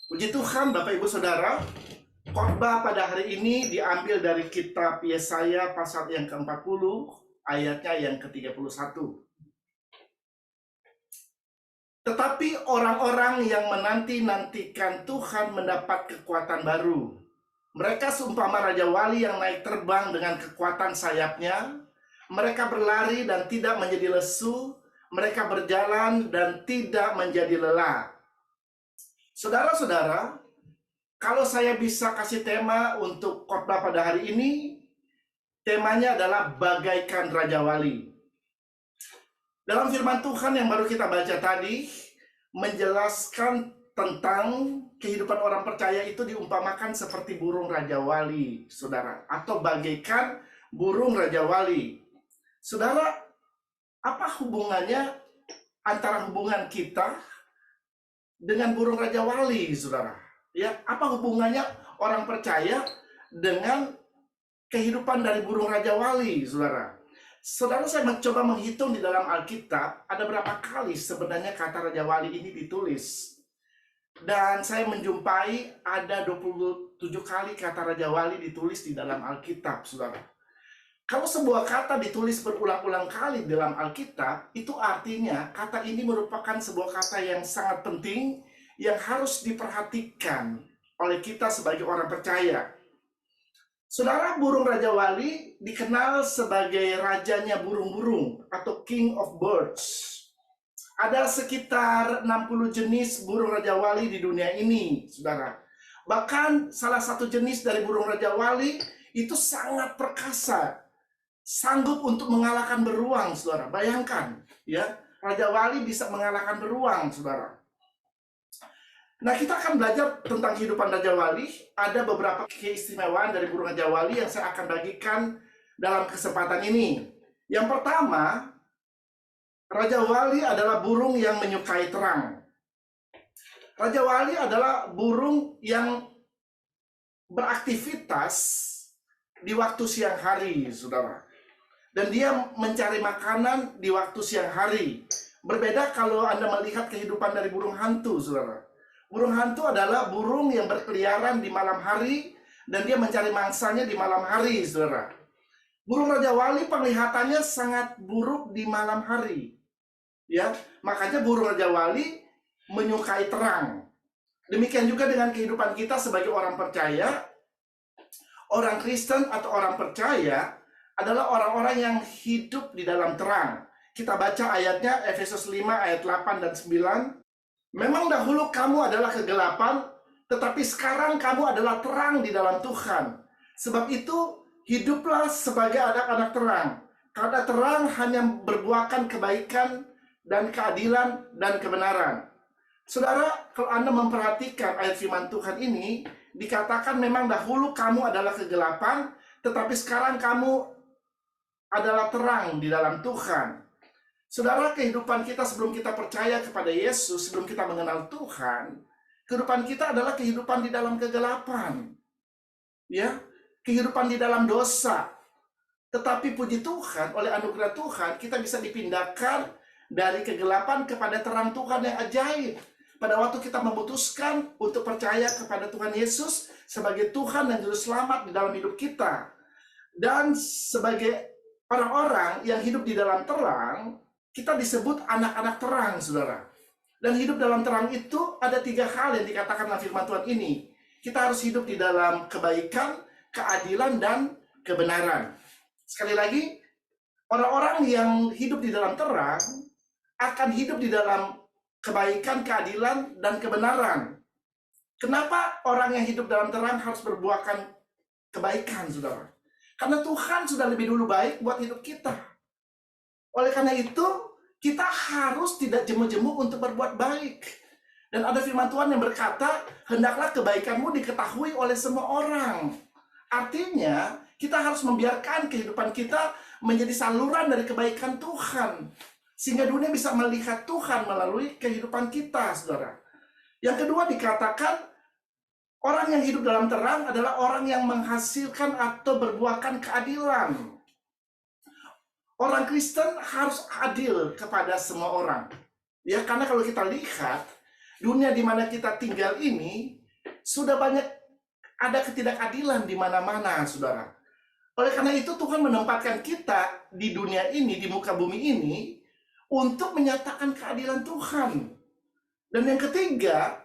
Puji Tuhan, Bapak Ibu Saudara, khotbah pada hari ini diambil dari kitab Yesaya pasal yang ke-40, ayatnya yang ke-31. Tetapi orang-orang yang menanti-nantikan Tuhan mendapat kekuatan baru. Mereka seumpama Raja Wali yang naik terbang dengan kekuatan sayapnya. Mereka berlari dan tidak menjadi lesu. Mereka berjalan dan tidak menjadi lelah. Saudara-saudara, kalau saya bisa kasih tema untuk khotbah pada hari ini, temanya adalah bagaikan Raja Wali. Dalam firman Tuhan yang baru kita baca tadi, menjelaskan tentang kehidupan orang percaya itu diumpamakan seperti burung Raja Wali, saudara, atau bagaikan burung Raja Wali. Saudara, apa hubungannya antara hubungan kita dengan burung Raja Wali, saudara? Ya, apa hubungannya orang percaya dengan kehidupan dari burung Raja Wali, saudara? Saudara, saya mencoba menghitung di dalam Alkitab, ada berapa kali sebenarnya kata Raja Wali ini ditulis. Dan saya menjumpai ada 27 kali kata Raja Wali ditulis di dalam Alkitab, saudara. Kalau sebuah kata ditulis berulang-ulang kali dalam Alkitab, itu artinya kata ini merupakan sebuah kata yang sangat penting, yang harus diperhatikan oleh kita sebagai orang percaya. Saudara, burung Raja Wali dikenal sebagai rajanya burung-burung atau King of Birds. Ada sekitar 60 jenis burung Raja Wali di dunia ini, saudara. Bahkan salah satu jenis dari burung Raja Wali itu sangat perkasa, sanggup untuk mengalahkan beruang, saudara. Bayangkan, ya, Raja Wali bisa mengalahkan beruang, saudara. Nah, kita akan belajar tentang kehidupan Raja Wali. Ada beberapa keistimewaan dari burung Raja Wali yang saya akan bagikan dalam kesempatan ini. Yang pertama, Raja Wali adalah burung yang menyukai terang. Raja Wali adalah burung yang beraktivitas di waktu siang hari, saudara. Dan dia mencari makanan di waktu siang hari. Berbeda kalau Anda melihat kehidupan dari burung hantu, saudara. Burung hantu adalah burung yang berkeliaran di malam hari dan dia mencari mangsanya di malam hari, saudara. Burung Raja Wali penglihatannya sangat buruk di malam hari. Ya, makanya burung Raja Wali menyukai terang. Demikian juga dengan kehidupan kita sebagai orang percaya. Orang Kristen atau orang percaya adalah orang-orang yang hidup di dalam terang. Kita baca ayatnya Efesus 5 ayat 8 dan 9. Memang dahulu kamu adalah kegelapan, tetapi sekarang kamu adalah terang di dalam Tuhan. Sebab itu, hiduplah sebagai anak-anak terang. Karena terang hanya berbuahkan kebaikan dan keadilan dan kebenaran. Saudara, kalau Anda memperhatikan ayat firman Tuhan ini, dikatakan memang dahulu kamu adalah kegelapan, tetapi sekarang kamu adalah terang di dalam Tuhan. Saudara, kehidupan kita sebelum kita percaya kepada Yesus, sebelum kita mengenal Tuhan, kehidupan kita adalah kehidupan di dalam kegelapan. Ya, kehidupan di dalam dosa. Tetapi puji Tuhan, oleh anugerah Tuhan, kita bisa dipindahkan dari kegelapan kepada terang Tuhan yang ajaib. Pada waktu kita memutuskan untuk percaya kepada Tuhan Yesus sebagai Tuhan dan Juru Selamat di dalam hidup kita. Dan sebagai orang-orang yang hidup di dalam terang, kita disebut anak-anak terang, saudara. Dan hidup dalam terang itu ada 3 hal yang dikatakan dalam firman Tuhan ini. Kita harus hidup di dalam kebaikan, keadilan, dan kebenaran. Sekali lagi, orang-orang yang hidup di dalam terang akan hidup di dalam kebaikan, keadilan, dan kebenaran. Kenapa orang yang hidup dalam terang harus berbuahkan kebaikan, saudara? Karena Tuhan sudah lebih dulu baik buat hidup kita. Oleh karena itu, kita harus tidak jemu-jemu untuk berbuat baik. Dan ada firman Tuhan yang berkata, hendaklah kebaikanmu diketahui oleh semua orang. Artinya, kita harus membiarkan kehidupan kita menjadi saluran dari kebaikan Tuhan. Sehingga dunia bisa melihat Tuhan melalui kehidupan kita, saudara. Yang kedua dikatakan, orang yang hidup dalam terang adalah orang yang menghasilkan atau berbuahkan keadilan. Orang Kristen harus adil kepada semua orang. Ya, karena kalau kita lihat dunia di mana kita tinggal ini sudah banyak ada ketidakadilan di mana-mana, saudara. Oleh karena itu Tuhan menempatkan kita di dunia ini, di muka bumi ini, untuk menyatakan keadilan Tuhan. Dan yang ketiga,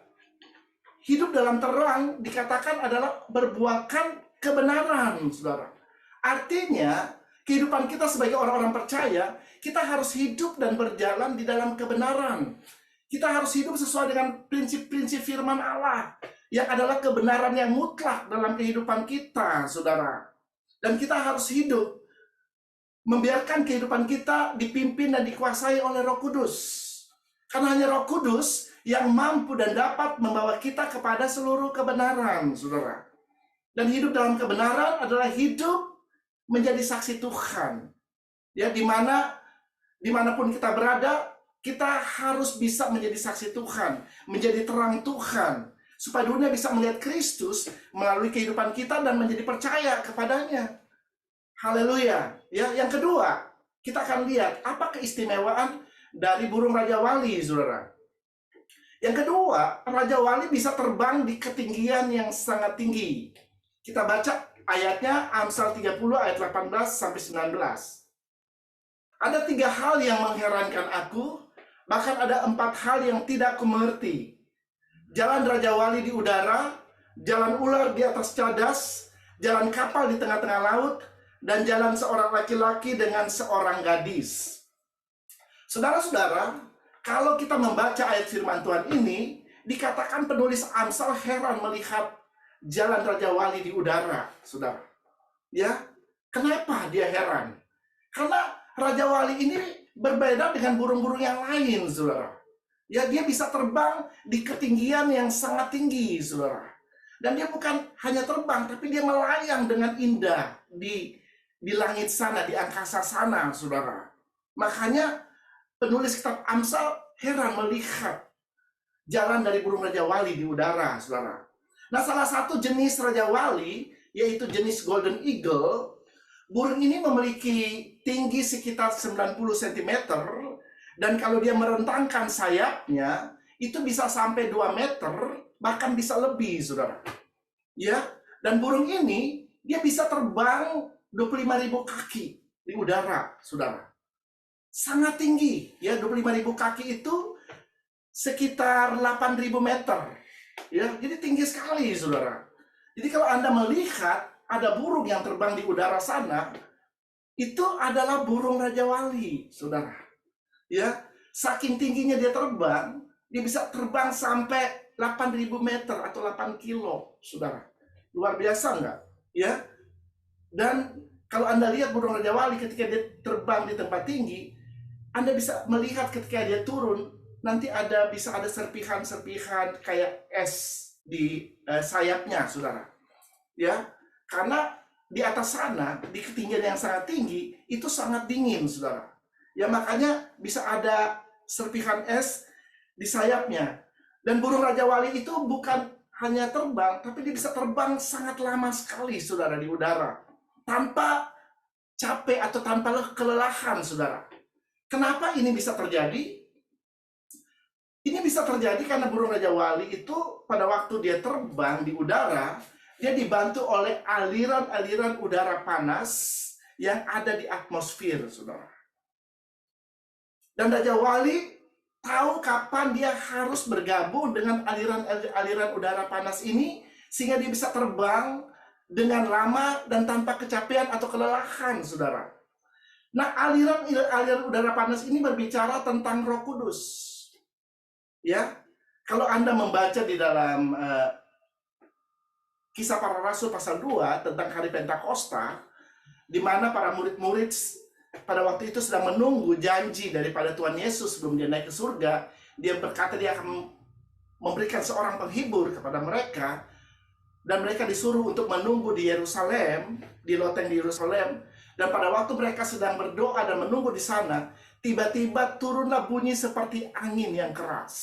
hidup dalam terang dikatakan adalah berbuahkan kebenaran, saudara. Artinya, kehidupan kita sebagai orang-orang percaya, kita harus hidup dan berjalan di dalam kebenaran. Kita harus hidup sesuai dengan prinsip-prinsip firman Allah, yang adalah kebenaran yang mutlak dalam kehidupan kita, saudara. Dan kita harus hidup, membiarkan kehidupan kita dipimpin dan dikuasai oleh Roh Kudus. Karena hanya Roh Kudus yang mampu dan dapat membawa kita kepada seluruh kebenaran, saudara. Dan hidup dalam kebenaran adalah hidup menjadi saksi Tuhan. Ya, dimanapun kita berada, kita harus bisa menjadi saksi Tuhan, menjadi terang Tuhan, supaya dunia bisa melihat Kristus melalui kehidupan kita dan menjadi percaya kepadanya. Haleluya. Ya, yang kedua, kita akan lihat apa keistimewaan dari burung Raja Wali, saudara. Yang kedua, Raja Wali bisa terbang di ketinggian yang sangat tinggi. Kita baca ayatnya, Amsal 30 ayat 18 sampai 19. Ada 3 hal yang mengherankan aku, bahkan ada 4 hal yang tidak kumengerti. Jalan Raja Wali di udara, jalan ular di atas cadas, jalan kapal di tengah-tengah laut, dan jalan seorang laki-laki dengan seorang gadis. Saudara-saudara, kalau kita membaca ayat firman Tuhan ini, dikatakan penulis Amsal heran melihat jalan Raja Wali di udara, saudara. Ya, kenapa dia heran? Karena Raja Wali ini berbeda dengan burung-burung yang lain, saudara. Ya, dia bisa terbang di ketinggian yang sangat tinggi, saudara. Dan dia bukan hanya terbang, tapi dia melayang dengan indah di langit sana, di angkasa sana, saudara. Makanya penulis kitab Amsal heran melihat jalan dari burung Raja Wali di udara, saudara. Nah, salah satu jenis Raja Wali, yaitu jenis Golden Eagle, burung ini memiliki tinggi sekitar 90 cm, dan kalau dia merentangkan sayapnya, itu bisa sampai 2 meter, bahkan bisa lebih, saudara. Ya, dan burung ini, dia bisa terbang 25.000 kaki di udara, saudara. Sangat tinggi, ya, 25.000 kaki itu sekitar 8.000 meter. Ya, jadi tinggi sekali, saudara. Jadi kalau Anda melihat ada burung yang terbang di udara sana, itu adalah burung Raja Wali, saudara. Ya, saking tingginya dia terbang, dia bisa terbang sampai 8.000 meter atau 8 kilo, saudara. Luar biasa nggak? Ya. Dan kalau Anda lihat burung Raja Wali ketika dia terbang di tempat tinggi, Anda bisa melihat ketika dia turun, nanti bisa ada serpihan-serpihan kayak es di sayapnya, saudara. Ya, karena di atas sana, di ketinggian yang sangat tinggi, itu sangat dingin, saudara. Ya, makanya bisa ada serpihan es di sayapnya. Dan burung Raja Wali itu bukan hanya terbang, tapi dia bisa terbang sangat lama sekali, saudara, di udara. Tanpa capek atau tanpa kelelahan, saudara. Kenapa ini bisa terjadi? Ini bisa terjadi karena burung Raja Wali itu pada waktu dia terbang di udara, dia dibantu oleh aliran-aliran udara panas yang ada di atmosfer, saudara. Dan Raja Wali tahu kapan dia harus bergabung dengan aliran udara panas ini, sehingga dia bisa terbang dengan lama dan tanpa kecapean atau kelelahan, saudara. Nah, aliran udara panas ini berbicara tentang Roh Kudus. Ya, kalau Anda membaca di dalam Kisah Para Rasul pasal 2 tentang hari Pentakosta, di mana para murid-murid pada waktu itu sedang menunggu janji daripada Tuhan Yesus sebelum dia naik ke surga. Dia berkata dia akan memberikan seorang penghibur kepada mereka, dan mereka disuruh untuk menunggu di Yerusalem, di loteng di Yerusalem. Dan pada waktu mereka sedang berdoa dan menunggu di sana, tiba-tiba turunlah bunyi seperti angin yang keras.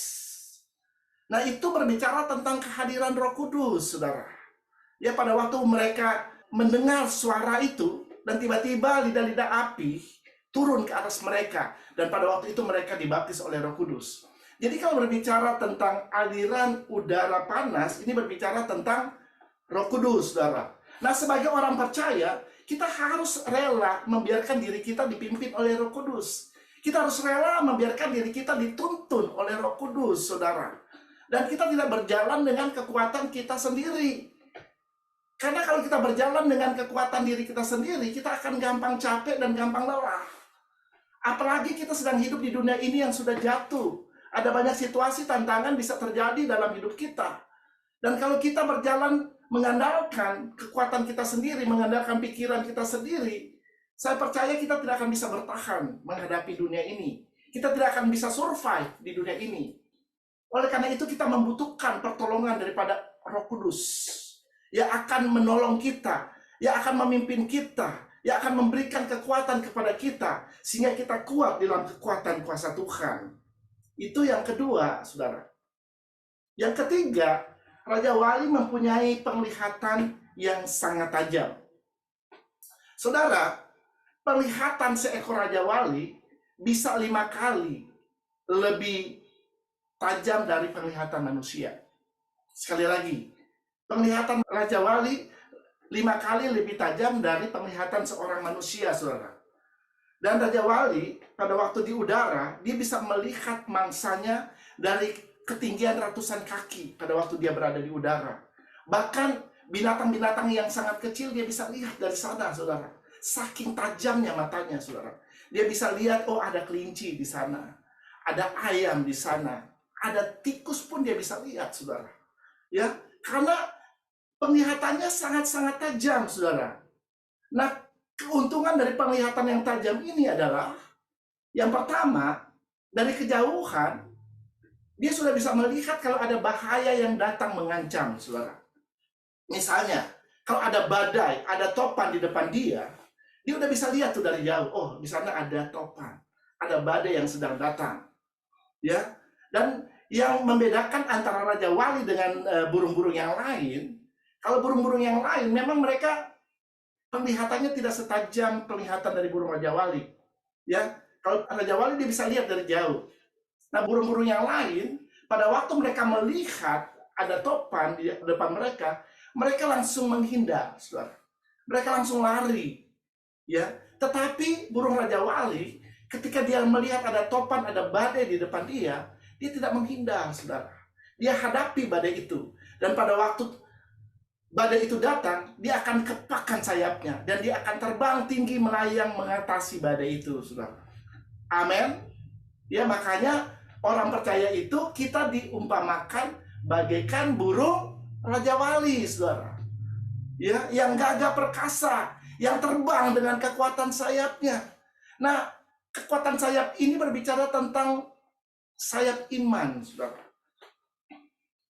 Nah, itu berbicara tentang kehadiran Roh Kudus, saudara. Ya, pada waktu mereka mendengar suara itu, dan tiba-tiba lidah-lidah api turun ke atas mereka. Dan pada waktu itu mereka dibaptis oleh Roh Kudus. Jadi kalau berbicara tentang aliran udara panas, ini berbicara tentang Roh Kudus, saudara. Nah, sebagai orang percaya, kita harus rela membiarkan diri kita dipimpin oleh Roh Kudus. Kita harus rela membiarkan diri kita dituntun oleh Roh Kudus, saudara. Dan kita tidak berjalan dengan kekuatan kita sendiri. Karena kalau kita berjalan dengan kekuatan diri kita sendiri, kita akan gampang capek dan gampang lelah. Apalagi kita sedang hidup di dunia ini yang sudah jatuh. Ada banyak situasi tantangan bisa terjadi dalam hidup kita. Dan kalau kita berjalan mengandalkan kekuatan kita sendiri, mengandalkan pikiran kita sendiri, saya percaya kita tidak akan bisa bertahan menghadapi dunia ini. Kita tidak akan bisa survive di dunia ini. Oleh karena itu kita membutuhkan pertolongan daripada Roh Kudus yang akan menolong kita, yang akan memimpin kita, yang akan memberikan kekuatan kepada kita, sehingga kita kuat dalam kekuatan kuasa Tuhan. Itu yang kedua, saudara. Yang ketiga, Raja Wali mempunyai penglihatan yang sangat tajam. Saudara, penglihatan seekor Raja Wali bisa 5 kali lebih tajam dari penglihatan manusia. Sekali lagi, penglihatan Raja Wali 5 kali lebih tajam dari penglihatan seorang manusia, saudara. Dan Raja Wali pada waktu di udara, dia bisa melihat mangsanya dari ketinggian ratusan kaki pada waktu dia berada di udara. Bahkan binatang-binatang yang sangat kecil dia bisa lihat dari sana, saudara. Saking tajamnya matanya, saudara. Dia bisa lihat, oh ada kelinci di sana, ada ayam di sana, ada tikus pun dia bisa lihat, saudara. Ya, karena penglihatannya sangat-sangat tajam, saudara. Nah, keuntungan dari penglihatan yang tajam ini adalah, yang pertama, dari kejauhan, dia sudah bisa melihat kalau ada bahaya yang datang mengancam, saudara. Misalnya, kalau ada badai, ada topan di depan dia udah bisa lihat tuh dari jauh, oh di sana ada topan, ada badai yang sedang datang. Ya, dan yang membedakan antara Raja Wali dengan burung-burung yang lain, kalau burung-burung yang lain, memang mereka penglihatannya tidak setajam penglihatan dari burung Raja Wali. Ya, kalau Raja Wali dia bisa lihat dari jauh. Nah, burung-burung yang lain, pada waktu mereka melihat ada topan di depan mereka, mereka langsung menghindar, saudara. Mereka langsung lari. Ya, tetapi burung Raja Wali, ketika dia melihat ada topan, ada badai di depan dia tidak menghindar, saudara. Dia hadapi badai itu. Dan pada waktu badai itu datang, dia akan kepakkan sayapnya dan dia akan terbang tinggi melayang mengatasi badai itu, saudara. Amin. Ya, makanya orang percaya itu kita diumpamakan bagaikan burung Raja Wali, saudara. Ya, yang gagah perkasa, yang terbang dengan kekuatan sayapnya. Nah, kekuatan sayap ini berbicara tentang sayap iman, saudara.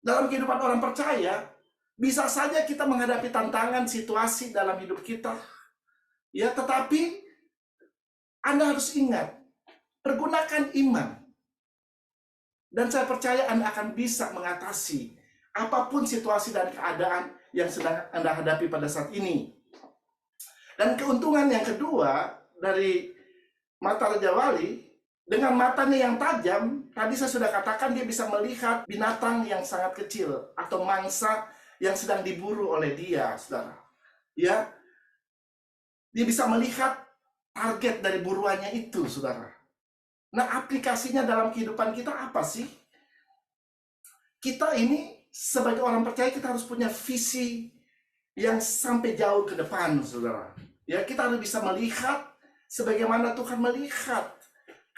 Dalam kehidupan orang percaya, bisa saja kita menghadapi tantangan situasi dalam hidup kita. Ya, tetapi Anda harus ingat, pergunakan iman. Dan saya percaya Anda akan bisa mengatasi apapun situasi dan keadaan yang sedang Anda hadapi pada saat ini. Dan keuntungan yang kedua dari mata Raja Wali, dengan matanya yang tajam, tadi saya sudah katakan dia bisa melihat binatang yang sangat kecil atau mangsa yang sedang diburu oleh dia, saudara. Ya, dia bisa melihat target dari buruannya itu, saudara. Nah, aplikasinya dalam kehidupan kita apa sih? Kita ini sebagai orang percaya kita harus punya visi yang sampai jauh ke depan, saudara. Ya, kita harus bisa melihat sebagaimana Tuhan melihat.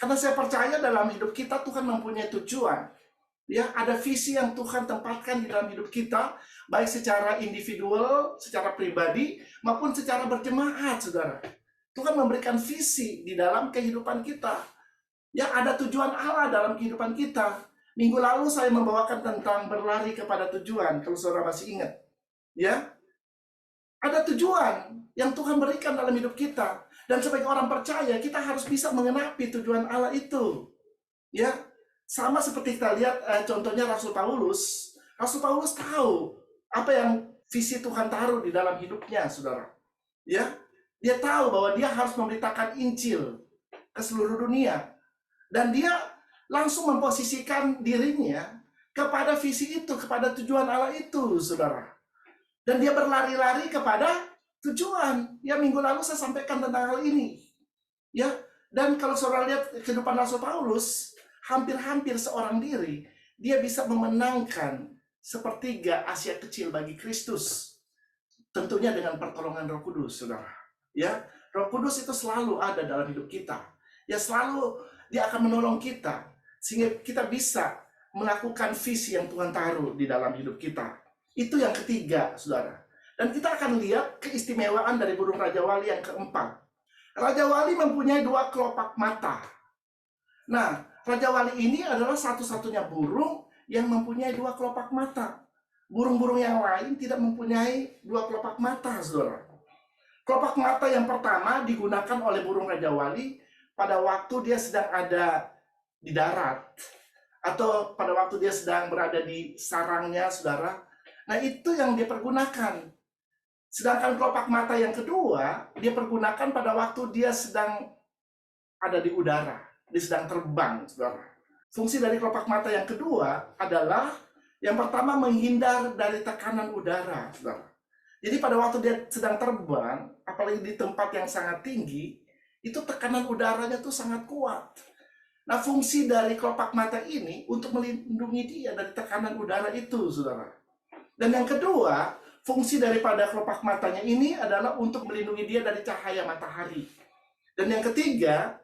Karena saya percaya dalam hidup kita Tuhan mempunyai tujuan. Ya, ada visi yang Tuhan tempatkan di dalam hidup kita, baik secara individual, secara pribadi, maupun secara berjemaat, saudara. Tuhan memberikan visi di dalam kehidupan kita. Ya, ada tujuan Allah dalam kehidupan kita. Minggu lalu saya membawakan tentang berlari kepada tujuan, kalau saudara masih ingat. Ya, ada tujuan yang Tuhan berikan dalam hidup kita. Dan sebagai orang percaya, kita harus bisa mengenapi tujuan Allah itu. Ya, sama seperti kita lihat contohnya Rasul Paulus. Rasul Paulus tahu apa yang visi Tuhan taruh di dalam hidupnya, saudara. Ya, dia tahu bahwa dia harus memberitakan Injil ke seluruh dunia. Dan dia langsung memposisikan dirinya kepada visi itu, kepada tujuan Allah itu, saudara. Dan dia berlari-lari kepada tujuan. Ya, minggu lalu saya sampaikan tentang hal ini. Ya, dan kalau saudara lihat kehidupan Rasul Paulus, hampir-hampir seorang diri, dia bisa memenangkan sepertiga Asia kecil bagi Kristus. Tentunya dengan pertolongan Roh Kudus, saudara. Ya, Roh Kudus itu selalu ada dalam hidup kita. Ya, selalu dia akan menolong kita sehingga kita bisa melakukan visi yang Tuhan taruh di dalam hidup kita. Itu yang ketiga, saudara. Dan kita akan lihat keistimewaan dari burung Raja Wali yang keempat. Raja Wali mempunyai 2 kelopak mata. Nah, Raja Wali ini adalah satu-satunya burung yang mempunyai 2 kelopak mata. Burung-burung yang lain tidak mempunyai 2 kelopak mata, saudara. Kelopak mata yang pertama digunakan oleh burung Raja Wali pada waktu dia sedang ada di darat, atau pada waktu dia sedang berada di sarangnya, saudara. Nah, itu yang dia pergunakan. Sedangkan kelopak mata yang kedua, dia pergunakan pada waktu dia sedang ada di udara, dia sedang terbang, saudara. Fungsi dari kelopak mata yang kedua adalah, yang pertama, menghindar dari tekanan udara, saudara. Jadi pada waktu dia sedang terbang, apalagi di tempat yang sangat tinggi, itu tekanan udaranya tuh sangat kuat. Nah, fungsi dari kelopak mata ini untuk melindungi dia dari tekanan udara itu, saudara. Dan yang kedua, fungsi daripada kelopak matanya ini adalah untuk melindungi dia dari cahaya matahari. Dan yang ketiga,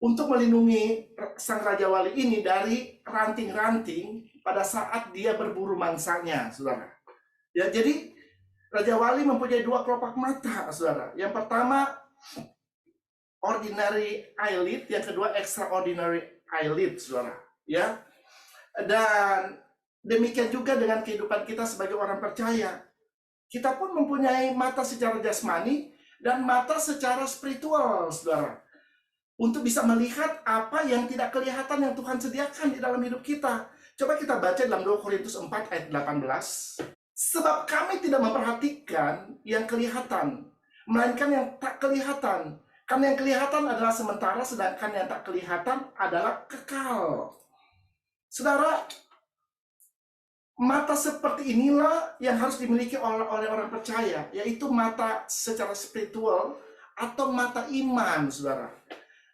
untuk melindungi sang Raja Wali ini dari ranting-ranting pada saat dia berburu mangsanya, saudara. Ya, jadi Raja Wali mempunyai 2 kelopak mata, saudara. Yang pertama, ordinary eyelid, yang kedua extraordinary eyelid, saudara. Ya, dan demikian juga dengan kehidupan kita sebagai orang percaya. Kita pun mempunyai mata secara jasmani dan mata secara spiritual, saudara. Untuk bisa melihat apa yang tidak kelihatan yang Tuhan sediakan di dalam hidup kita. Coba kita baca dalam 2 Korintus 4 ayat 18. Sebab kami tidak memperhatikan yang kelihatan, melainkan yang tak kelihatan. Karena yang kelihatan adalah sementara, sedangkan yang tak kelihatan adalah kekal. Saudara, mata seperti inilah yang harus dimiliki oleh orang percaya, yaitu mata secara spiritual atau mata iman, saudara.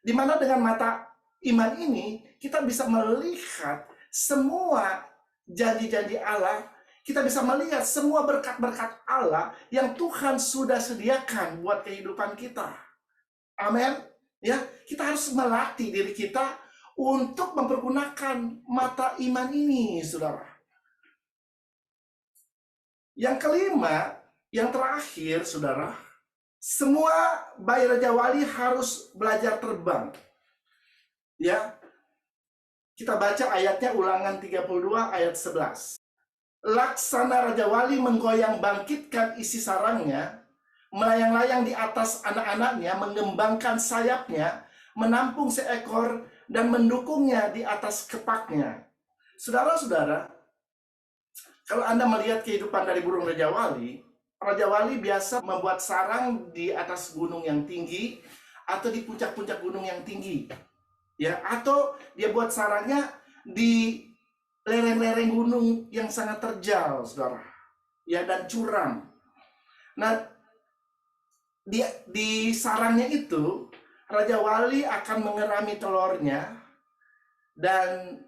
Dimana dengan mata iman ini, kita bisa melihat semua janji-janji Allah. Kita bisa melihat semua berkat-berkat Allah yang Tuhan sudah sediakan buat kehidupan kita. Amin. Ya, kita harus melatih diri kita untuk mempergunakan mata iman ini, saudara. Yang kelima, yang terakhir, saudara, semua bayi Raja Wali harus belajar terbang. Ya, kita baca ayatnya, Ulangan 32 ayat 11. Laksana Raja Wali menggoyang bangkitkan isi sarangnya, melayang-layang di atas anak-anaknya, mengembangkan sayapnya, menampung seekor dan mendukungnya di atas kepaknya. Saudara-saudara, kalau Anda melihat kehidupan dari burung Raja Wali biasa membuat sarang di atas gunung yang tinggi atau di puncak-puncak gunung yang tinggi. Ya, atau dia buat sarangnya di lereng-lereng gunung yang sangat terjal, saudara. Ya, dan curam. Nah, di sarangnya itu, Raja Wali akan mengerami telurnya dan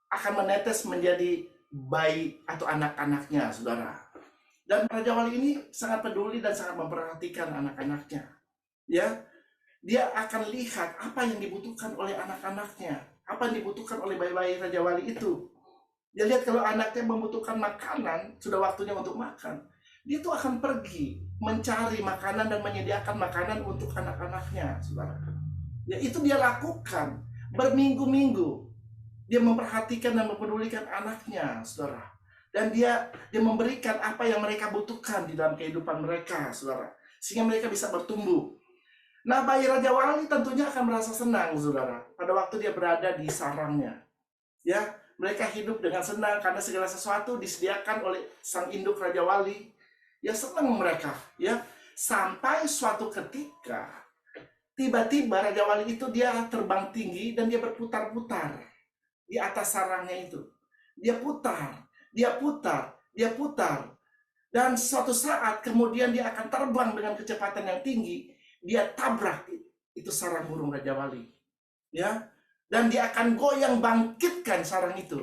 akan menetes menjadi bayi atau anak-anaknya, saudara. Dan Raja Wali ini sangat peduli dan sangat memperhatikan anak-anaknya. Ya, dia akan lihat apa yang dibutuhkan oleh anak-anaknya, apa yang dibutuhkan oleh bayi-bayi Raja Wali itu. Dia lihat kalau anaknya membutuhkan makanan, sudah waktunya untuk makan, dia tuh akan pergi mencari makanan dan menyediakan makanan untuk anak-anaknya, saudara. Ya, itu dia lakukan berminggu-minggu. Dia memperhatikan dan mempedulikan anaknya, saudara. Dan dia memberikan apa yang mereka butuhkan di dalam kehidupan mereka, saudara. Sehingga mereka bisa bertumbuh. Nah, bayi Raja Wali tentunya akan merasa senang, saudara, pada waktu dia berada di sarangnya. Ya, mereka hidup dengan senang karena segala sesuatu disediakan oleh sang induk Raja Wali. Ya, senang mereka, ya. Sampai suatu ketika tiba-tiba Raja Wali itu dia terbang tinggi dan dia berputar-putar. di atas sarangnya itu. Dia putar, dia putar, dia putar. Dan suatu saat kemudian dia akan terbang dengan kecepatan yang tinggi. Dia tabrak itu sarang burung Raja Wali. Ya, dan dia akan goyang bangkitkan sarang itu.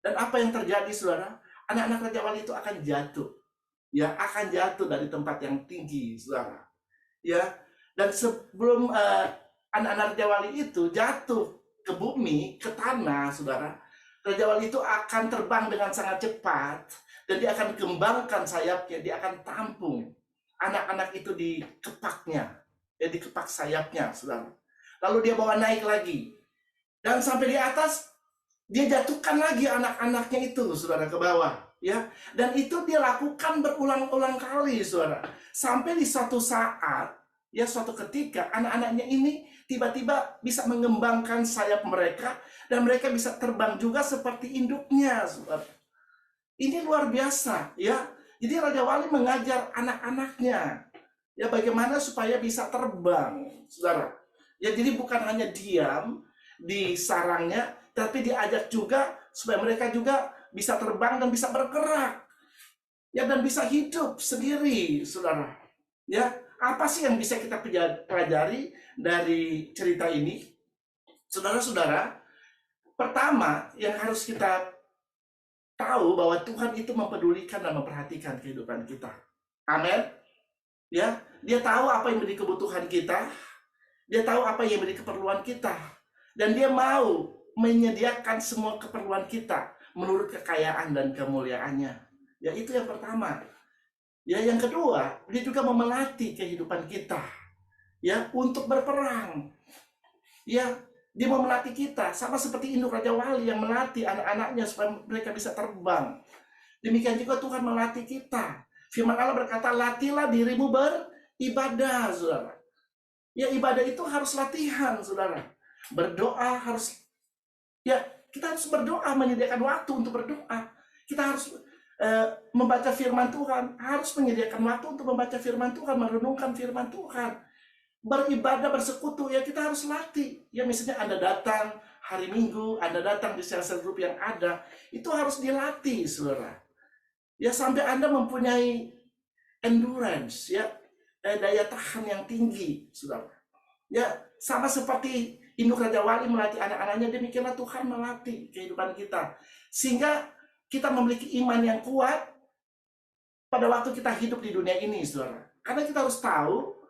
Dan apa yang terjadi, saudara? Anak-anak Raja Wali itu akan jatuh. Ya, akan jatuh dari tempat yang tinggi, saudara. Ya, dan sebelum anak-anak Raja Wali itu jatuh ke bumi, ke tanah, saudara, Raja Wali itu akan terbang dengan sangat cepat, dan dia akan kembangkan sayapnya, dia akan tampung anak-anak itu di kepaknya, ya, di kepak sayapnya, saudara. Lalu dia bawa naik lagi, dan sampai di atas, dia jatuhkan lagi anak-anaknya itu, saudara, ke bawah, ya. Dan itu dia lakukan berulang-ulang kali, saudara. Sampai di suatu saat, ya, suatu ketika anak-anaknya ini tiba-tiba bisa mengembangkan sayap mereka, dan mereka bisa terbang juga seperti induknya, saudara. Ini luar biasa, ya. Jadi Raja Wali mengajar anak-anaknya, ya, bagaimana supaya bisa terbang, saudara. Ya, jadi bukan hanya diam di sarangnya, tapi diajak juga supaya mereka juga bisa terbang dan bisa bergerak, ya, dan bisa hidup sendiri, saudara. Ya, apa sih yang bisa kita pelajari dari cerita ini, saudara-saudara? Pertama, yang harus kita tahu bahwa Tuhan itu mempedulikan dan memperhatikan kehidupan kita. Amin. Ya, dia tahu apa yang menjadi kebutuhan kita, dia tahu apa yang menjadi keperluan kita, dan dia mau menyediakan semua keperluan kita menurut kekayaan dan kemuliaannya. Ya, itu yang pertama. Ya, yang kedua, dia juga memelatih kehidupan kita, ya, untuk berperang. Ya, dia mau melatih kita, sama seperti induk Raja Wali yang melatih anak-anaknya supaya mereka bisa terbang. Demikian juga Tuhan melatih kita. Firman Allah berkata, latihlah dirimu beribadah, saudara. Ya, ibadah itu harus latihan, saudara. Berdoa harus, ya, kita harus berdoa, menyediakan waktu untuk berdoa. Kita harus membaca firman Tuhan, harus menyediakan waktu untuk membaca firman Tuhan, merenungkan firman Tuhan. Beribadah, bersekutu, ya, kita harus latih. Ya, misalnya Anda datang hari Minggu, Anda datang di sel-sel grup yang ada, itu harus dilatih, saudara. Ya, sampai Anda mempunyai endurance, ya, daya tahan yang tinggi, saudara. Ya, sama seperti induk Raja Wali melatih anak-anaknya, demikianlah Tuhan melatih kehidupan kita. Sehingga kita memiliki iman yang kuat pada waktu kita hidup di dunia ini, saudara. Karena kita harus tahu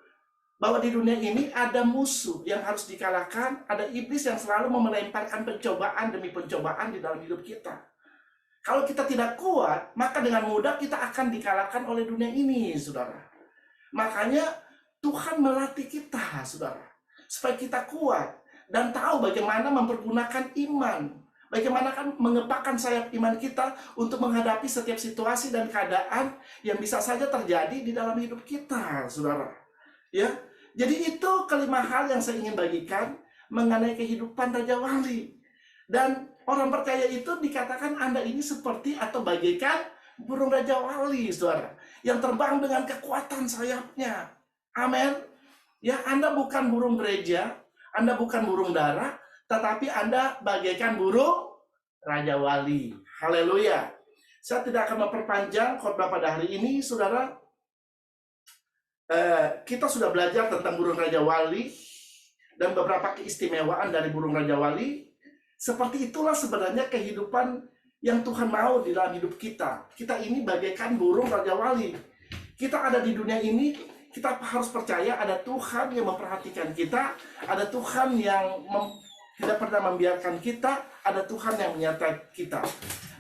bahwa di dunia ini ada musuh yang harus dikalahkan, ada iblis yang selalu melemparkan pencobaan demi pencobaan di dalam hidup kita. Kalau kita tidak kuat, maka dengan mudah kita akan dikalahkan oleh dunia ini, saudara. Makanya Tuhan melatih kita, saudara, supaya kita kuat dan tahu bagaimana mempergunakan iman, bagaimana kan mengepakkan sayap iman kita untuk menghadapi setiap situasi dan keadaan yang bisa saja terjadi di dalam hidup kita, saudara. Ya, jadi itu kelima hal yang saya ingin bagikan mengenai kehidupan Raja Wali. Dan orang percaya itu dikatakan Anda ini seperti atau bagaikan burung Raja Wali, saudara, yang terbang dengan kekuatan sayapnya. Amin. Ya, Anda bukan burung gereja, Anda bukan burung dara, tetapi Anda bagaikan burung Raja Wali. Haleluya. Saya tidak akan memperpanjang khotbah pada hari ini, saudara. Kita sudah belajar tentang burung Raja Wali dan beberapa keistimewaan dari burung Raja Wali. Seperti itulah sebenarnya kehidupan yang Tuhan mau di dalam hidup kita. Kita ini bagaikan burung Raja Wali. Kita ada di dunia ini, kita harus percaya ada Tuhan yang memperhatikan kita, ada Tuhan yang tidak pernah membiarkan kita, ada Tuhan yang menyertai kita.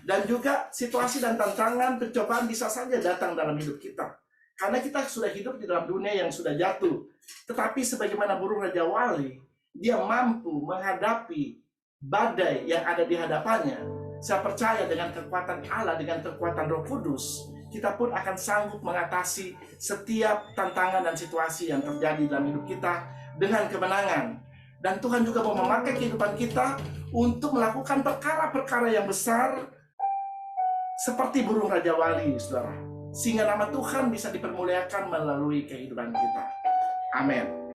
Dan juga situasi dan tantangan, pencobaan bisa saja datang dalam hidup kita. Karena kita sudah hidup di dalam dunia yang sudah jatuh. Tetapi sebagaimana burung Raja Wali, dia mampu menghadapi badai yang ada di hadapannya. Saya percaya dengan kekuatan Allah, dengan kekuatan Roh Kudus, kita pun akan sanggup mengatasi setiap tantangan dan situasi yang terjadi dalam hidup kita dengan kemenangan. Dan Tuhan juga mau memakai kehidupan kita untuk melakukan perkara-perkara yang besar seperti burung Raja Wali, saudara. Sehingga nama Tuhan bisa dipermuliakan melalui kehidupan kita. Amin.